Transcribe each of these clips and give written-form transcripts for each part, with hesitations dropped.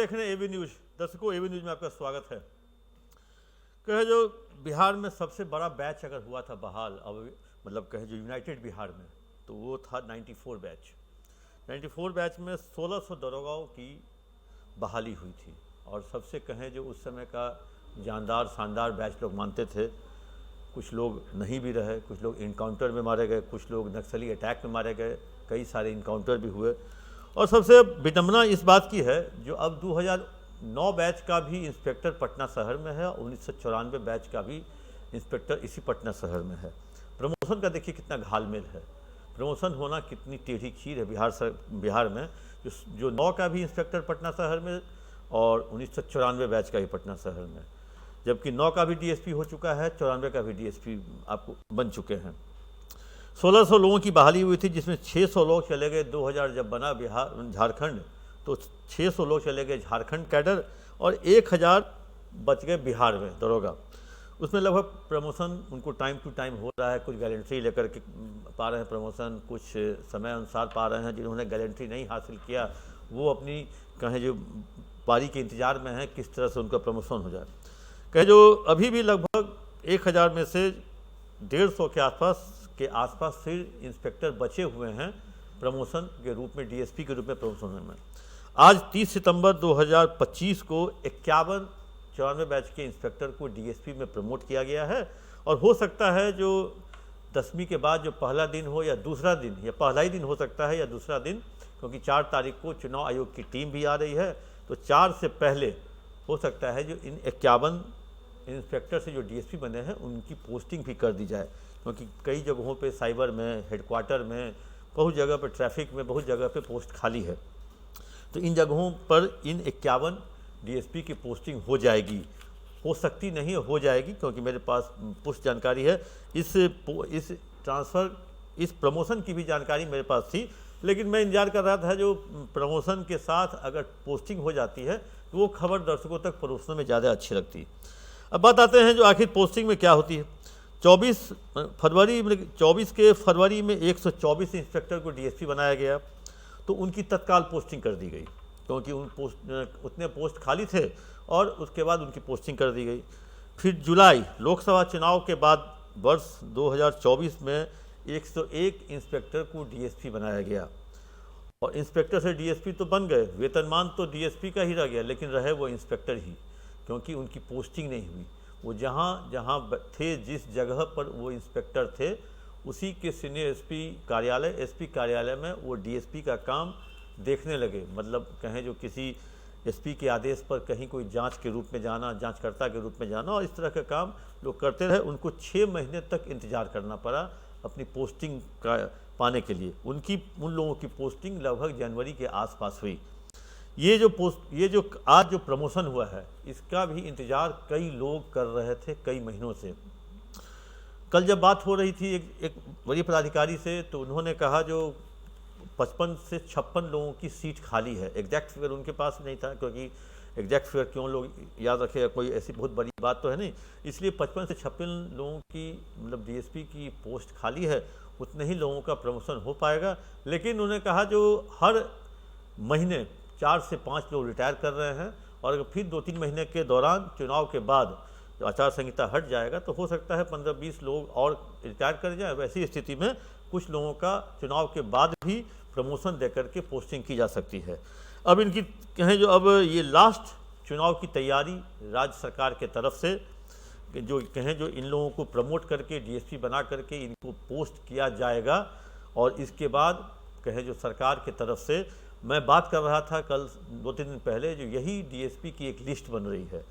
देख रहे हैं एबी न्यूज। दर्शकों, एबी न्यूज में आपका स्वागत है। कहे जो बिहार में सबसे बड़ा बैच अगर हुआ था बहाल, अब मतलब कहे जो यूनाइटेड बिहार में, तो वो था 94 बैच। 94 बैच में 1600 दरोगाओं की बहाली हुई थी। और सबसे कहें जो उस समय का जानदार शानदार बैच लोग मानते थे। कुछ लोग नहीं भी रहे, कुछ लोग इनकाउंटर में मारे गए, कुछ लोग नक्सली अटैक में मारे गए, कई सारे इनकाउंटर भी हुए। और सबसे विडम्बना इस बात की है जो अब 2009 बैच का भी इंस्पेक्टर पटना शहर में है, 1994 बैच का भी इंस्पेक्टर इसी पटना शहर में है। प्रमोशन का देखिए कितना घालमेल है, प्रमोशन होना कितनी टेढ़ी खीर है बिहार में। जो 9 का भी इंस्पेक्टर पटना शहर में और 1994 बैच का भी पटना शहर में, जबकि 9 का भी डीएसपी हो चुका है, 94 का भी डीएसपी आपको बन चुके हैं। 1600 लोगों की बहाली हुई थी, जिसमें 600 लोग चले गए। 2000 जब बना बिहार झारखंड, तो 600 लोग चले गए झारखंड कैडर और 1000 बच गए बिहार में दरोगा। उसमें लगभग प्रमोशन उनको टाइम टू टाइम हो रहा है। कुछ गैलेंट्री लेकर के पा रहे हैं प्रमोशन, कुछ समय अनुसार पा रहे हैं। जिन्होंने गैलेंट्री नहीं हासिल किया वो अपनी कहें जो पारी के इंतजार में है किस तरह से उनका प्रमोशन हो जाए। कहे जो अभी भी लगभग 1000 में से 150 के आसपास फिर इंस्पेक्टर बचे हुए हैं प्रमोशन के रूप में, डीएसपी के रूप में प्रमोशन में। आज 30 सितंबर 2025 को 94 बैच के इंस्पेक्टर को डीएसपी में प्रमोट किया गया है। और हो सकता है जो 10वीं के बाद जो पहला दिन हो या दूसरा दिन, या पहला ही दिन हो सकता है या दूसरा दिन, क्योंकि 4 तारीख को चुनाव आयोग की टीम भी आ रही है, तो 4 से पहले हो सकता है जो इन 51 इंस्पेक्टर से जो डीएसपी बने हैं उनकी पोस्टिंग भी कर दी जाए। क्योंकि कई जगहों पे साइबर में, हेडक्वार्टर में, बहुत जगह पे ट्रैफिक में, बहुत जगह पे पोस्ट खाली है। तो इन जगहों पर इन 51 डीएसपी की पोस्टिंग हो जाएगी। हो सकती नहीं हो जाएगी, क्योंकि मेरे पास पुष्ट जानकारी है। इस ट्रांसफ़र, इस प्रमोशन की भी जानकारी मेरे पास थी, लेकिन मैं इंतजार कर रहा था जो प्रमोशन के साथ अगर पोस्टिंग हो जाती है तो वो खबर दर्शकों तक परोसने में ज़्यादा अच्छी लगती है। अब बात आते हैं जो आखिर पोस्टिंग में क्या होती है। 24 फरवरी में 124 इंस्पेक्टर को डीएसपी बनाया गया, तो उनकी तत्काल पोस्टिंग कर दी गई, क्योंकि उतने पोस्ट खाली थे और उसके बाद उनकी पोस्टिंग कर दी गई। फिर जुलाई लोकसभा चुनाव के बाद वर्ष 2024 में 101 इंस्पेक्टर को डीएसपी बनाया गया। और इंस्पेक्टर से डीएसपी तो बन गए, वेतनमान तो डीएसपी का ही रह गया, लेकिन रहे वो इंस्पेक्टर ही, क्योंकि उनकी पोस्टिंग नहीं हुई। वो जहाँ जहाँ थे, जिस जगह पर वो इंस्पेक्टर थे, उसी के सीनियर एसपी कार्यालय में वो डीएसपी का काम देखने लगे। मतलब कहें जो किसी एसपी के आदेश पर कहीं कोई जांच के रूप में जाना, जांचकर्ता के रूप में जाना, और इस तरह का काम लोग करते रहे। उनको 6 महीने तक इंतजार करना पड़ा अपनी पोस्टिंग का पाने के लिए। उन लोगों की पोस्टिंग लगभग जनवरी के आसपास हुई। ये जो आज जो प्रमोशन हुआ है, इसका भी इंतजार कई लोग कर रहे थे कई महीनों से। कल जब बात हो रही थी एक बड़ी पदाधिकारी से, तो उन्होंने कहा जो 55 से 56 लोगों की सीट खाली है। एग्जैक्ट फिगर उनके पास नहीं था, क्योंकि एग्जैक्ट फिगर क्यों लोग याद रखेगा, कोई ऐसी बहुत बड़ी बात तो है नहीं। इसलिए 55 से 56 लोगों की मतलब डीएसपी की पोस्ट खाली है, उतने ही लोगों का प्रमोशन हो पाएगा। लेकिन उन्होंने कहा जो हर महीने 4 से 5 लोग रिटायर कर रहे हैं, और अगर फिर 2-3 महीने के दौरान चुनाव के बाद जो आचार संहिता हट जाएगा, तो हो सकता है 15-20 लोग और रिटायर कर जाए। वैसी स्थिति में कुछ लोगों का चुनाव के बाद भी प्रमोशन देकर के पोस्टिंग की जा सकती है। अब इनकी कहें जो अब ये लास्ट चुनाव की तैयारी राज्य सरकार के तरफ से, जो कहें जो इन लोगों को प्रमोट करके डीएसपी बना करके इनको पोस्ट किया जाएगा। और इसके बाद कहें जो सरकार के तरफ से, मैं बात कर रहा था कल 2-3 दिन पहले, जो यही डीएसपी की एक लिस्ट बन रही है।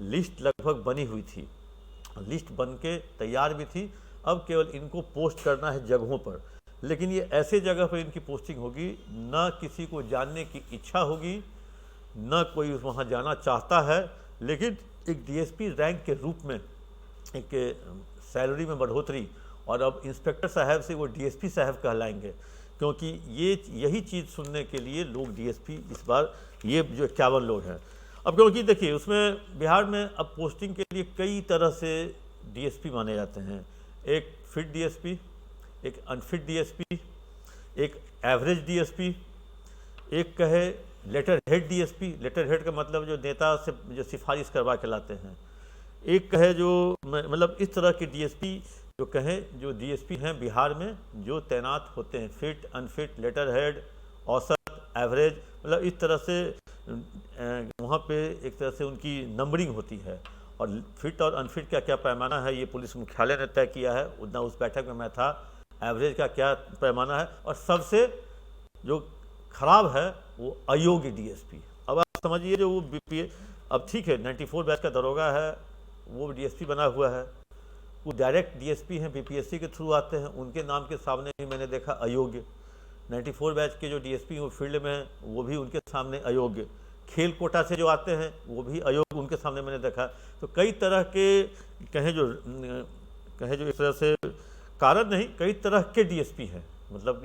लिस्ट लगभग बनी हुई थी, लिस्ट बन के तैयार भी थी। अब केवल इनको पोस्ट करना है जगहों पर, लेकिन ये ऐसे जगह पर इनकी पोस्टिंग होगी, न किसी को जानने की इच्छा होगी, न कोई वहाँ जाना चाहता है। लेकिन एक डीएसपी रैंक के रूप में एक सैलरी में बढ़ोतरी, और अब इंस्पेक्टर साहब से वो डीएसपी साहब कहलाएंगे, क्योंकि यही चीज़ सुनने के लिए लोग डीएसपी इस बार ये जो 51 लोग हैं। अब क्योंकि देखिए उसमें बिहार में अब पोस्टिंग के लिए कई तरह से डीएसपी माने जाते हैं। एक फिट डीएसपी, एक अनफिट डीएसपी, एक एवरेज डीएसपी, एक कहे letter head DSP, letter head का मतलब जो नेता से जो सिफारिश करवा के लाते हैं। एक कहे जो मतलब इस तरह के डीएसपी जो कहें जो डीएसपी हैं बिहार में जो तैनात होते हैं, फिट अनफिट, लेटर हेड, औसत, एवरेज, मतलब इस तरह से वहाँ पे एक तरह से उनकी नंबरिंग होती है। और फिट और अनफिट का क्या पैमाना है ये पुलिस मुख्यालय ने तय किया है, उतना उस बैठक में मैं था। एवरेज का क्या पैमाना है, और सबसे जो खराब है वो अयोग्य डीएसपी। अब आप समझिए जो वो बीपीए, अब ठीक है 94 बैच का दरोगा है, वो डीएसपी बना हुआ है, वो डायरेक्ट डीएसपी हैं, बीपीएससी के थ्रू आते हैं, उनके नाम के सामने भी मैंने देखा अयोग्य। 94 बैच के जो डीएसपी वो फील्ड में हैं वो भी उनके सामने अयोग्य। खेल कोटा से जो आते हैं वो भी अयोग्य, उनके सामने मैंने देखा। तो कई तरह के कहें जो इस तरह से कारण नहीं, कई तरह के डीएसपी हैं, मतलब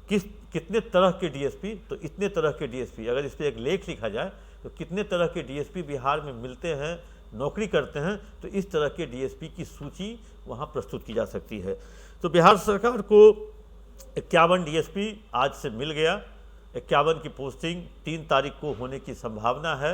कितने तरह के डीएसपी, तो इतने तरह के डीएसपी। अगर इस पर एक लेख लिखा जाए तो कितने तरह के डीएसपी बिहार में मिलते हैं, नौकरी करते हैं, तो इस तरह के डीएसपी की सूची वहाँ प्रस्तुत की जा सकती है। तो बिहार सरकार को 51 डीएसपी आज से मिल गया। 51 की पोस्टिंग 3 तारीख को होने की संभावना है,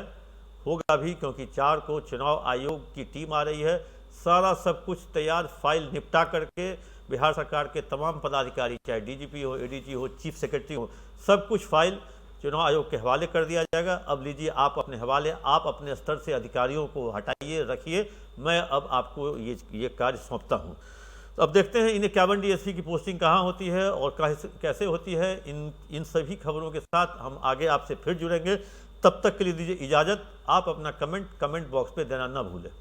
होगा भी, क्योंकि 4 को चुनाव आयोग की टीम आ रही है। सारा सब कुछ तैयार, फाइल निपटा करके बिहार सरकार के तमाम पदाधिकारी, चाहे डीजीपी हो, एडीजी हो, चीफ सेक्रेटरी हो, सब कुछ फाइल चुनाव आयोग के हवाले कर दिया जाएगा। अब लीजिए आप अपने हवाले, आप अपने स्तर से अधिकारियों को हटाइए, रखिए, मैं अब आपको ये कार्य सौंपता हूँ। तो अब देखते हैं इन 51 डीएसपी की पोस्टिंग कहाँ होती है और कैसे होती है। इन सभी खबरों के साथ हम आगे आपसे फिर जुड़ेंगे। तब तक के लिए दीजिए इजाज़त। आप अपना कमेंट बॉक्स पे देना ना भूलें।